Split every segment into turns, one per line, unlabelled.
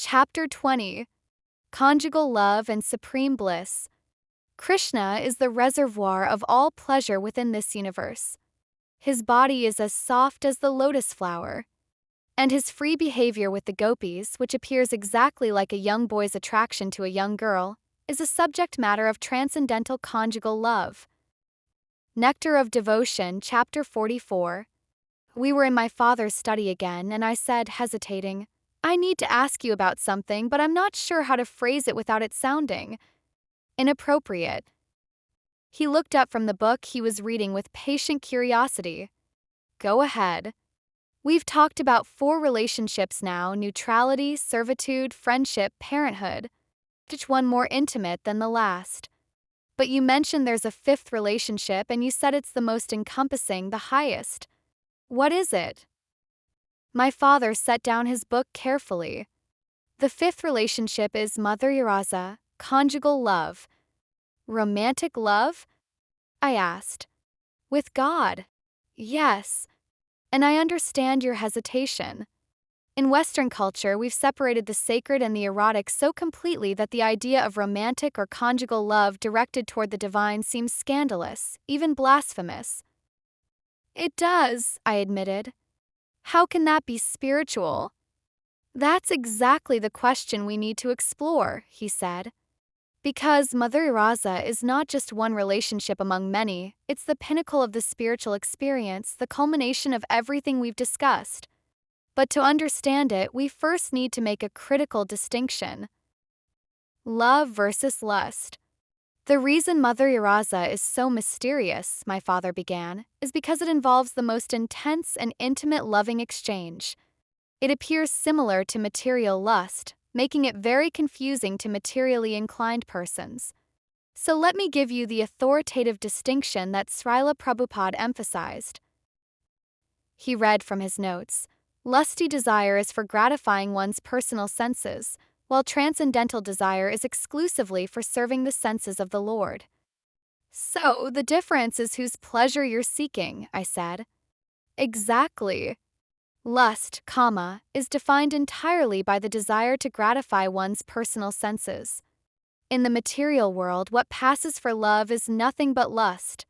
Chapter 20. Conjugal Love and Supreme Bliss. Krishna is the reservoir of all pleasure within this universe. His body is as soft as the lotus flower, and his free behavior with the gopīs, which appears exactly like a young boy's attraction to a young girl, is a subject matter of transcendental conjugal love. Nectar of Devotion, Chapter 44. We were in my father's study again, and I said, hesitating, I need to ask you about something, but I'm not sure how to phrase it without it sounding inappropriate. He looked up from the book he was reading with patient curiosity. Go ahead. We've talked about 4 relationships now: neutrality, servitude, friendship, parenthood, each one more intimate than the last. But you mentioned there's a 5th relationship, and you said it's the most encompassing, the highest. What is it? My father set down his book carefully. The 5th relationship is Mother Yaraza, conjugal love. Romantic love? I asked. With God? Yes. And I understand your hesitation. In Western culture, we've separated the sacred and the erotic so completely that the idea of romantic or conjugal love directed toward the divine seems scandalous, even blasphemous. It does, I admitted. How can that be spiritual? That's exactly the question we need to explore, he said. Because Mother Yaraza is not just one relationship among many, it's the pinnacle of the spiritual experience, the culmination of everything we've discussed. But to understand it, we first need to make a critical distinction. Love versus lust. The reason Mother Yaraza is so mysterious, my father began, is because it involves the most intense and intimate loving exchange. It appears similar to material lust, making it very confusing to materially inclined persons. So let me give you the authoritative distinction that Srila Prabhupada emphasized. He read from his notes. Lusty desire is for gratifying one's personal senses, while transcendental desire is exclusively for serving the senses of the Lord. So, the difference is whose pleasure you're seeking, I said. Exactly. Lust, is defined entirely by the desire to gratify one's personal senses. In the material world, what passes for love is nothing but lust.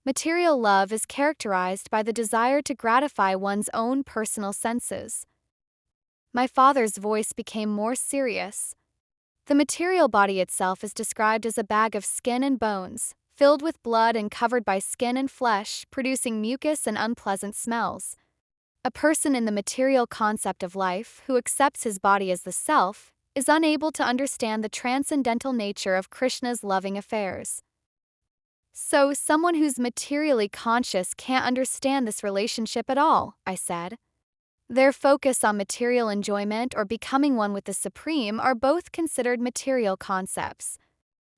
Material love is characterized by the desire to gratify one's own personal senses. My father's voice became more serious. The material body itself is described as a bag of skin and bones, filled with blood and covered by skin and flesh, producing mucus and unpleasant smells. A person in the material concept of life, who accepts his body as the self, is unable to understand the transcendental nature of Krishna's loving affairs. So, someone who's materially conscious can't understand this relationship at all, I said. Their focus on material enjoyment or becoming one with the Supreme are both considered material concepts.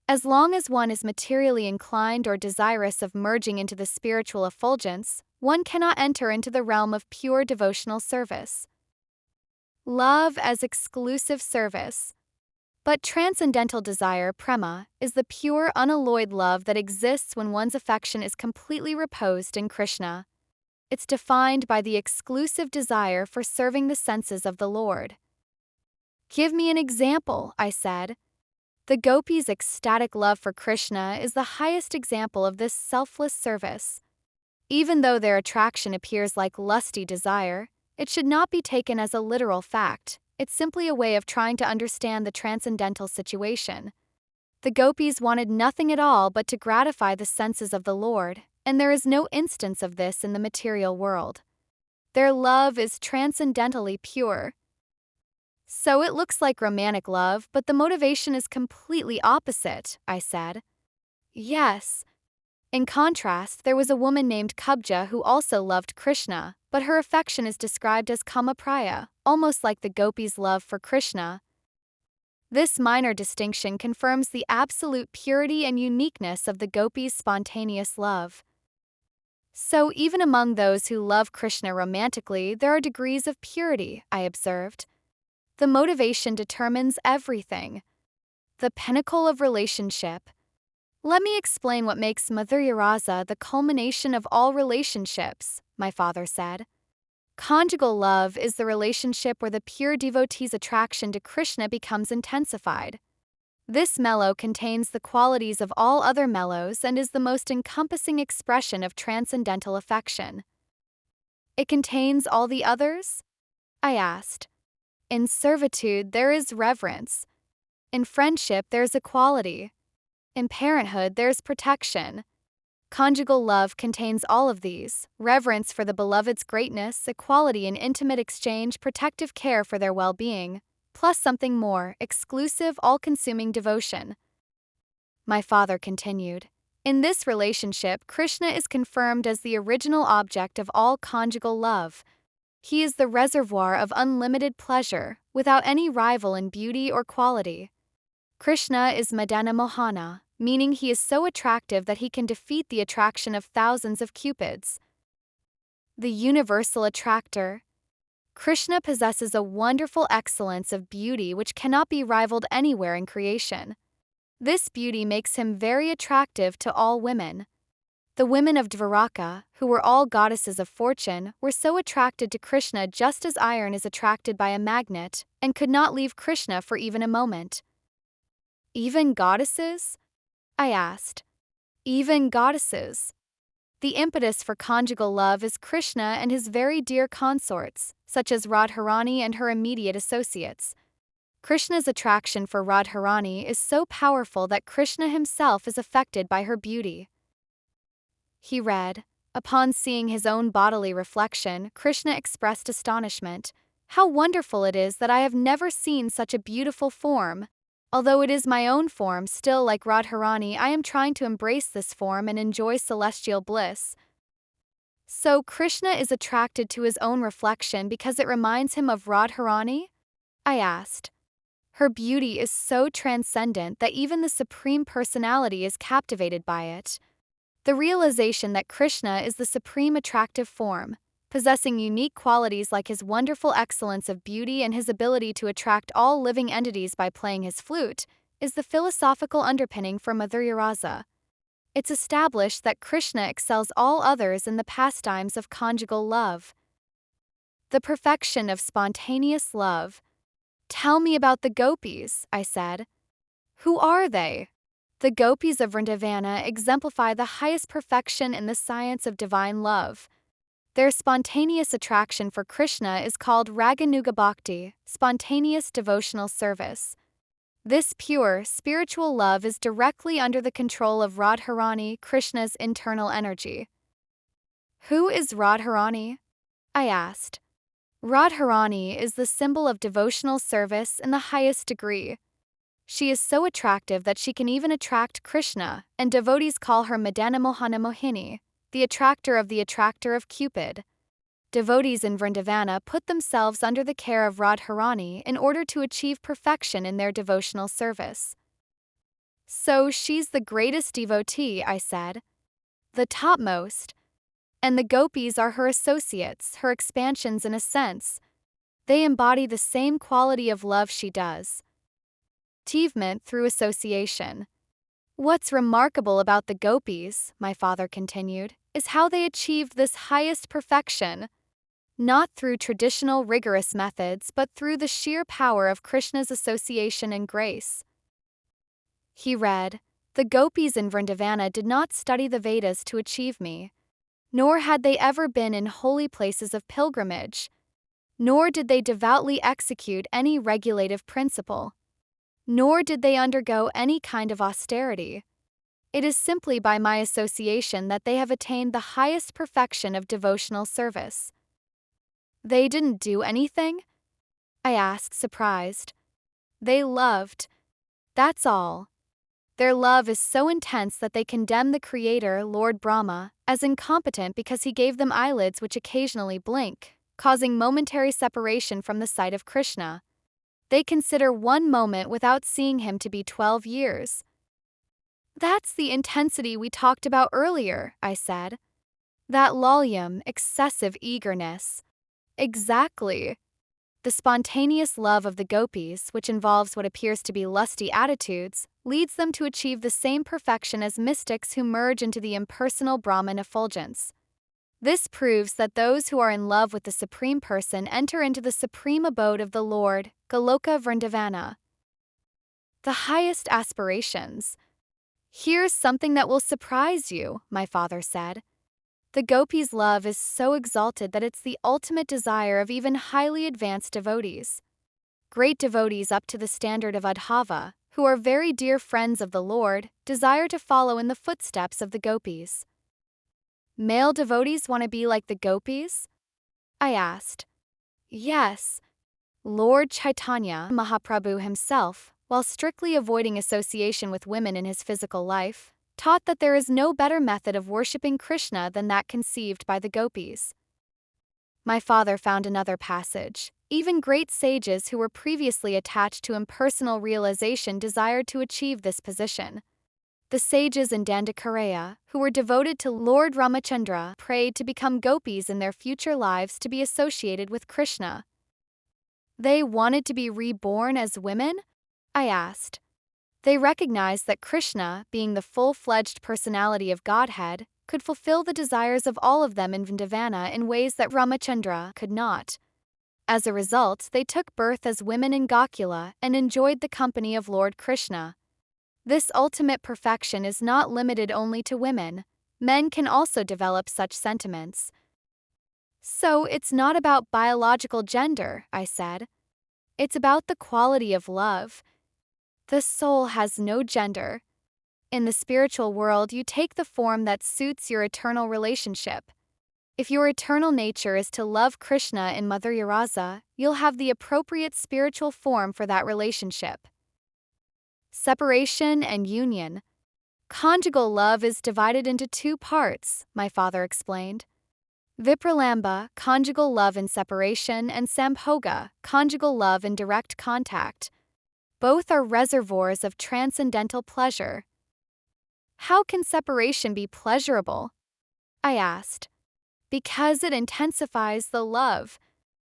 As long as one is materially inclined or desirous of merging into the spiritual effulgence, one cannot enter into the realm of pure devotional service. Love as exclusive service. But transcendental desire, prema, is the pure, unalloyed love that exists when one's affection is completely reposed in Krishna. It's defined by the exclusive desire for serving the senses of the Lord. Give me an example, I said. The gopis' ecstatic love for Krishna is the highest example of this selfless service. Even though their attraction appears like lusty desire, it should not be taken as a literal fact. It's simply a way of trying to understand the transcendental situation. The gopis wanted nothing at all but to gratify the senses of the Lord, and there is no instance of this in the material world. Their love is transcendentally pure. So it looks like romantic love, but the motivation is completely opposite, I said. Yes. In contrast, there was a woman named Kubja who also loved Krishna, but her affection is described as kamapraya, almost like the gopis' love for Krishna. This minor distinction confirms the absolute purity and uniqueness of the gopis' spontaneous love. So even among those who love Krishna romantically, there are degrees of purity, I observed. The motivation determines everything. The pinnacle of relationship. Let me explain what makes Mother Yaraza the culmination of all relationships, my father said. Conjugal love is the relationship where the pure devotee's attraction to Krishna becomes intensified. This mellow contains the qualities of all other mellows and is the most encompassing expression of transcendental affection. It contains all the others? I asked. In servitude there is reverence. In friendship there's equality. In parenthood there's protection. Conjugal love contains all of these: reverence for the beloved's greatness, equality in intimate exchange, protective care for their well-being, plus something more, exclusive, all-consuming devotion. My father continued. In this relationship, Krishna is confirmed as the original object of all conjugal love. He is the reservoir of unlimited pleasure, without any rival in beauty or quality. Krishna is Madana Mohana, meaning he is so attractive that he can defeat the attraction of thousands of cupids. The universal attractor. Krishna possesses a wonderful excellence of beauty which cannot be rivaled anywhere in creation. This beauty makes him very attractive to all women. The women of Dvaraka, who were all goddesses of fortune, were so attracted to Krishna just as iron is attracted by a magnet, and could not leave Krishna for even a moment. Even goddesses? I asked. Even goddesses. The impetus for conjugal love is Krishna and his very dear consorts, such as Radharani and her immediate associates. Krishna's attraction for Radharani is so powerful that Krishna himself is affected by her beauty. He read. Upon seeing his own bodily reflection, Krishna expressed astonishment. How wonderful it is that I have never seen such a beautiful form. Although it is my own form, still like Radharani, I am trying to embrace this form and enjoy celestial bliss. So Krishna is attracted to his own reflection because it reminds him of Radharani? I asked. Her beauty is so transcendent that even the Supreme Personality is captivated by it. The realization that Krishna is the supreme attractive form, possessing unique qualities like his wonderful excellence of beauty and his ability to attract all living entities by playing his flute, is the philosophical underpinning for Madhurya Rasa. It's established that Krishna excels all others in the pastimes of conjugal love. The perfection of spontaneous love. Tell me about the gopīs, I said. Who are they? The gopīs of Vrindavana exemplify the highest perfection in the science of divine love. Their spontaneous attraction for Krishna is called Raganuga Bhakti, spontaneous devotional service. This pure, spiritual love is directly under the control of Radharani, Krishna's internal energy. Who is Radharani? I asked. Radharani is the symbol of devotional service in the highest degree. She is so attractive that she can even attract Krishna, and devotees call her Madana Mohana Mohini, the attractor of Cupid. Devotees in Vrindavana put themselves under the care of Radharani in order to achieve perfection in their devotional service. So she's the greatest devotee, I said. The topmost. And the gopis are her associates, her expansions in a sense. They embody the same quality of love she does. Achievement through association. What's remarkable about the gopis, my father continued, is how they achieved this highest perfection. Not through traditional rigorous methods, but through the sheer power of Krishna's association and grace. He read, the gopis in Vrindavana did not study the Vedas to achieve me, nor had they ever been in holy places of pilgrimage, nor did they devoutly execute any regulative principle, nor did they undergo any kind of austerity. It is simply by my association that they have attained the highest perfection of devotional service. They didn't do anything? I asked, surprised. They loved. That's all. Their love is so intense that they condemn the Creator, Lord Brahma, as incompetent because he gave them eyelids which occasionally blink, causing momentary separation from the sight of Krishna. They consider one moment without seeing him to be 12 years. That's the intensity we talked about earlier, I said. That lalyam, excessive eagerness. Exactly. The spontaneous love of the gopis, which involves what appears to be lusty attitudes, leads them to achieve the same perfection as mystics who merge into the impersonal Brahman effulgence. This proves that those who are in love with the Supreme Person enter into the supreme abode of the Lord, Goloka Vrindavana. The highest aspirations. Here's something that will surprise you, my father said. The gopis' love is so exalted that it's the ultimate desire of even highly advanced devotees. Great devotees up to the standard of Udhava, who are very dear friends of the Lord, desire to follow in the footsteps of the gopis. Male devotees want to be like the gopis? I asked. Yes. Lord Chaitanya Mahaprabhu himself, while strictly avoiding association with women in his physical life, taught that there is no better method of worshipping Krishna than that conceived by the gopis. My father found another passage. Even great sages who were previously attached to impersonal realization desired to achieve this position. The sages in Dandakaraya, who were devoted to Lord Ramachandra, prayed to become gopis in their future lives to be associated with Krishna. They wanted to be reborn as women? I asked. They recognized that Krishna, being the full-fledged personality of Godhead, could fulfill the desires of all of them in Vrindavana in ways that Ramachandra could not. As a result, they took birth as women in Gokula and enjoyed the company of Lord Krishna. This ultimate perfection is not limited only to women. Men can also develop such sentiments. So it's not about biological gender, I said. It's about the quality of love. The soul has no gender. In the spiritual world, you take the form that suits your eternal relationship. If your eternal nature is to love Krishna in Madhurya Rasa, you'll have the appropriate spiritual form for that relationship. Separation and union. Conjugal love is divided into two parts, my father explained. Vipralamba, conjugal love in separation, and Sambhoga, conjugal love in direct contact. Both are reservoirs of transcendental pleasure. How can separation be pleasurable? I asked. Because it intensifies the love.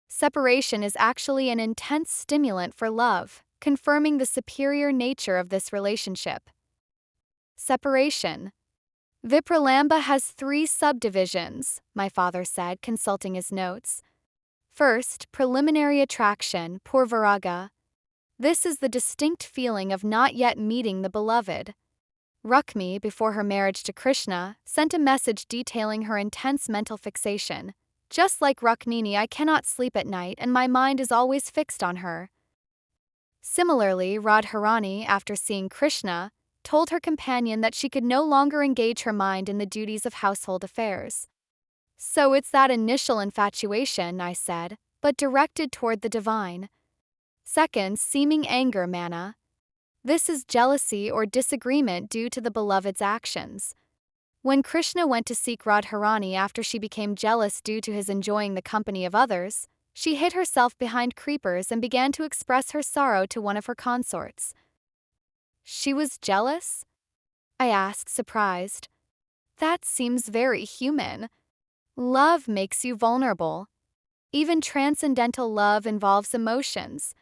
Separation is actually an intense stimulant for love, confirming the superior nature of this relationship. Separation. Vipralamba has 3 subdivisions, my father said, consulting his notes. First, preliminary attraction, purvaraga. This is the distinct feeling of not yet meeting the beloved. Rukmi, before her marriage to Krishna, sent a message detailing her intense mental fixation. Just like Rukmini, I cannot sleep at night and my mind is always fixed on her. Similarly, Radharani, after seeing Krishna, told her companion that she could no longer engage her mind in the duties of household affairs. So it's that initial infatuation, I said, but directed toward the divine. Second, seeming anger, mana. This is jealousy or disagreement due to the beloved's actions. When Krishna went to seek Radharani after she became jealous due to his enjoying the company of others, she hid herself behind creepers and began to express her sorrow to one of her consorts. She was jealous? I asked, surprised. That seems very human. Love makes you vulnerable. Even transcendental love involves emotions.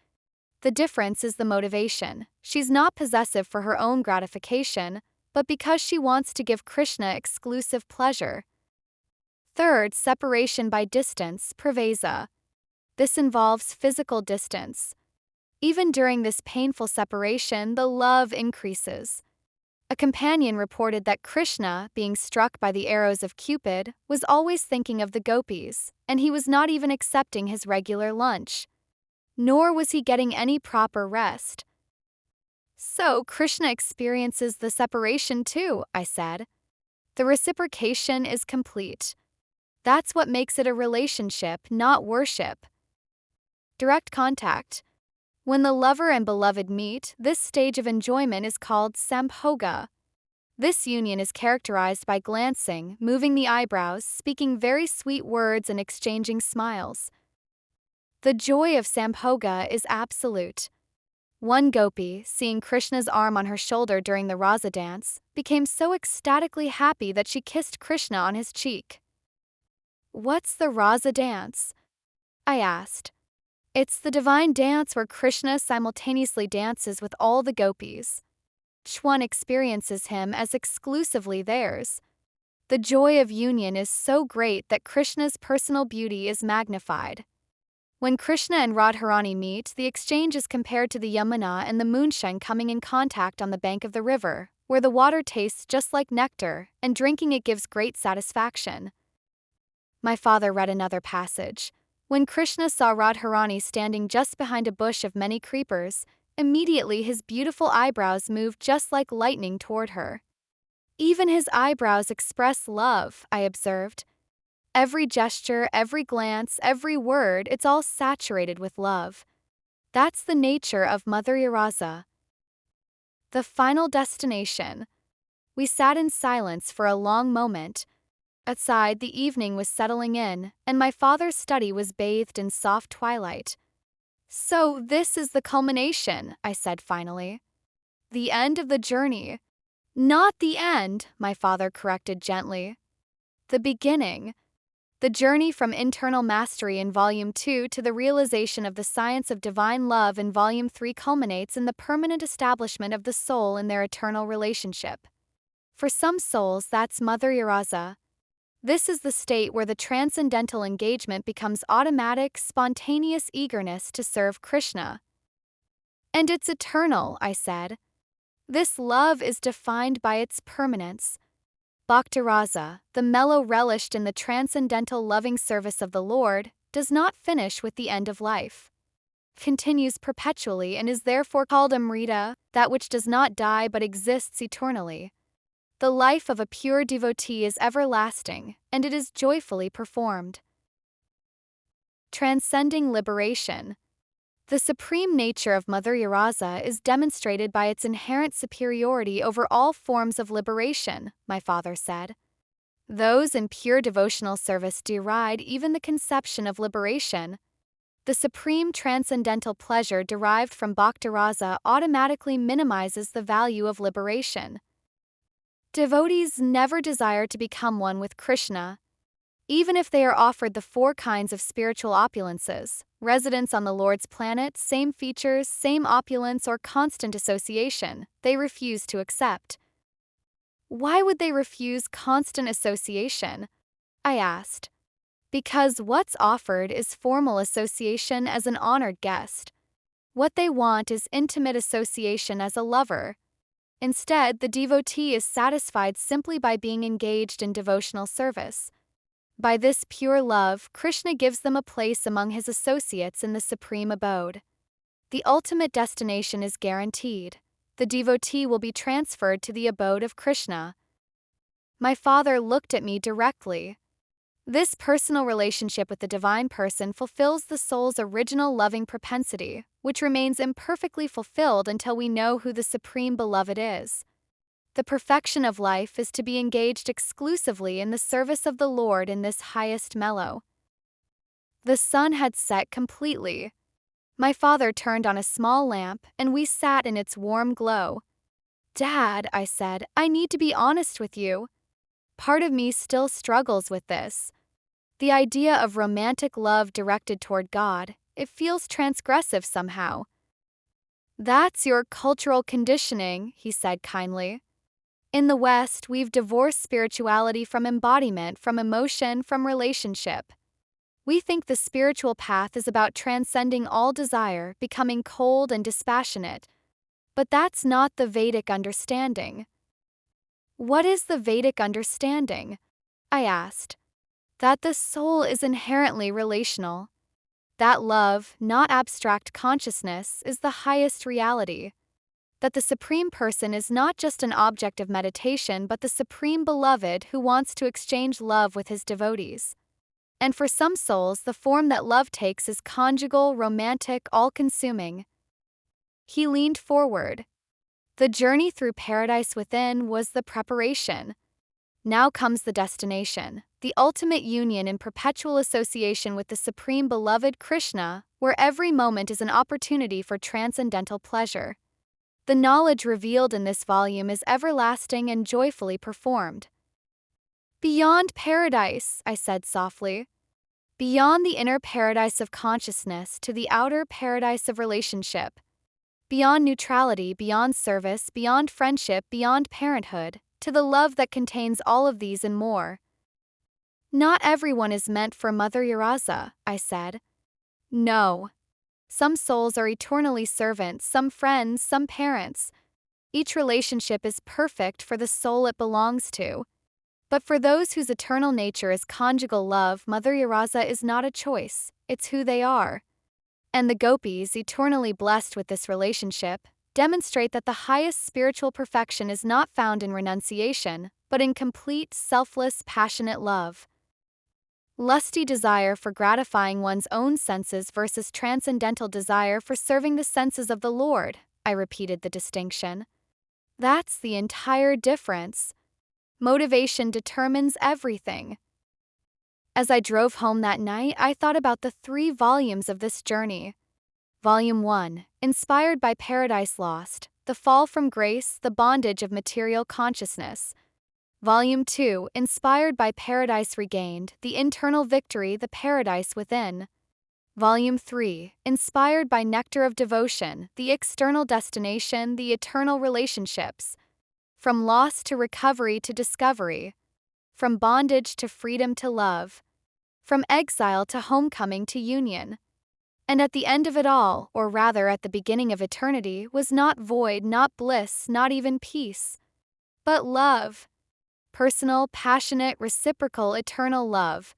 The difference is the motivation. She's not possessive for her own gratification, but because she wants to give Krishna exclusive pleasure. Third, separation by distance, pravesa. This involves physical distance. Even during this painful separation, the love increases. A companion reported that Krishna, being struck by the arrows of Cupid, was always thinking of the gopis, and he was not even accepting his regular lunch. Nor was he getting any proper rest. So Krishna experiences the separation too, I said. The reciprocation is complete. That's what makes it a relationship, not worship. Direct contact. When the lover and beloved meet, this stage of enjoyment is called sambhoga. This union is characterized by glancing, moving the eyebrows, speaking very sweet words, and exchanging smiles. The joy of sambhoga is absolute. One gopi, seeing Krishna's arm on her shoulder during the Rasa dance, became so ecstatically happy that she kissed Krishna on his cheek. What's the Rasa dance? I asked. It's the divine dance where Krishna simultaneously dances with all the gopis. Each one experiences him as exclusively theirs. The joy of union is so great that Krishna's personal beauty is magnified. When Krishna and Radharani meet, the exchange is compared to the Yamuna and the moonshine coming in contact on the bank of the river, where the water tastes just like nectar, and drinking it gives great satisfaction. My father read another passage. When Krishna saw Radharani standing just behind a bush of many creepers, immediately his beautiful eyebrows moved just like lightning toward her. Even his eyebrows express love, I observed. Every gesture, every glance, every word, it's all saturated with love. That's the nature of Mother Yaraza. The final destination. We sat in silence for a long moment. Outside, the evening was settling in, and my father's study was bathed in soft twilight. "So this is the culmination," I said finally. "The end of the journey." "Not the end," my father corrected gently. "The beginning. The journey from internal mastery in Volume 2 to the realization of the science of divine love in Volume 3 culminates in the permanent establishment of the soul in their eternal relationship. For some souls, that's Mother Yaraza. This is the state where the transcendental engagement becomes automatic, spontaneous eagerness to serve Krishna. And it's eternal, I said. This love is defined by its permanence. Bhakti-rasa, the mellow relished in the transcendental loving service of the Lord, does not finish with the end of life. Continues perpetually and is therefore called Amrita, that which does not die but exists eternally. The life of a pure devotee is everlasting, and it is joyfully performed. Transcending liberation. The supreme nature of Mother Yaraza is demonstrated by its inherent superiority over all forms of liberation, my father said. Those in pure devotional service deride even the conception of liberation. The supreme transcendental pleasure derived from Bhakti-rasa automatically minimizes the value of liberation. Devotees never desire to become one with Krishna. Even if they are offered the 4 kinds of spiritual opulences, residence on the Lord's planet, same features, same opulence, or constant association, they refuse to accept. Why would they refuse constant association? I asked. Because what's offered is formal association as an honored guest. What they want is intimate association as a lover. Instead, the devotee is satisfied simply by being engaged in devotional service. By this pure love, Krishna gives them a place among his associates in the supreme abode. The ultimate destination is guaranteed. The devotee will be transferred to the abode of Krishna. My father looked at me directly. This personal relationship with the divine person fulfills the soul's original loving propensity, which remains imperfectly fulfilled until we know who the supreme beloved is. The perfection of life is to be engaged exclusively in the service of the Lord in this highest mellow. The sun had set completely. My father turned on a small lamp, and we sat in its warm glow. "Dad," I said, "I need to be honest with you. Part of me still struggles with this. The idea of romantic love directed toward God, it feels transgressive somehow." "That's your cultural conditioning," he said kindly. In the West, we've divorced spirituality from embodiment, from emotion, from relationship. We think the spiritual path is about transcending all desire, becoming cold and dispassionate. But that's not the Vedic understanding. What is the Vedic understanding? I asked. That the soul is inherently relational. That love, not abstract consciousness, is the highest reality. That the Supreme Person is not just an object of meditation but the Supreme Beloved who wants to exchange love with his devotees. And for some souls, the form that love takes is conjugal, romantic, all-consuming. He leaned forward. The journey through paradise within was the preparation. Now comes the destination, the ultimate union in perpetual association with the Supreme Beloved Krishna, where every moment is an opportunity for transcendental pleasure. The knowledge revealed in this volume is everlasting and joyfully performed. Beyond paradise, I said softly. Beyond the inner paradise of consciousness to the outer paradise of relationship. Beyond neutrality, beyond service, beyond friendship, beyond parenthood, to the love that contains all of these and more. Not everyone is meant for Mother Yaraza, I said. No. Some souls are eternally servants, some friends, some parents. Each relationship is perfect for the soul it belongs to. But for those whose eternal nature is conjugal love, Mother Yaraza is not a choice, it's who they are. And the gopīs, eternally blessed with this relationship, demonstrate that the highest spiritual perfection is not found in renunciation, but in complete, selfless, passionate love. Lusty desire for gratifying one's own senses versus transcendental desire for serving the senses of the Lord, I repeated the distinction. That's the entire difference. Motivation determines everything. As I drove home that night, I thought about the 3 volumes of this journey. Volume 1, Inspired by Paradise Lost, The Fall from Grace, The Bondage of Material Consciousness. Volume 2, Inspired by Paradise Regained, The Internal Victory, The Paradise Within. Volume 3, Inspired by Nectar of Devotion, The External Destination, The Eternal Relationships. From loss to recovery to discovery. From bondage to freedom to love. From exile to homecoming to union. And at the end of it all, or rather at the beginning of eternity, was not void, not bliss, not even peace, but love. Personal, passionate, reciprocal, eternal love.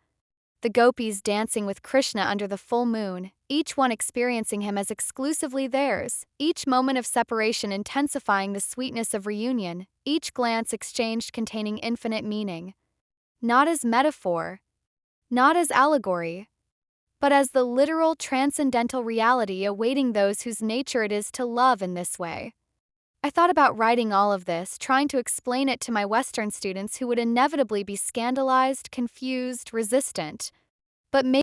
The gopīs dancing with Krishna under the full moon, each one experiencing him as exclusively theirs, each moment of separation intensifying the sweetness of reunion, each glance exchanged containing infinite meaning. Not as metaphor, not as allegory, but as the literal transcendental reality awaiting those whose nature it is to love in this way. I thought about writing all of this, trying to explain it to my Western students who would inevitably be scandalized, confused, resistant, but maybe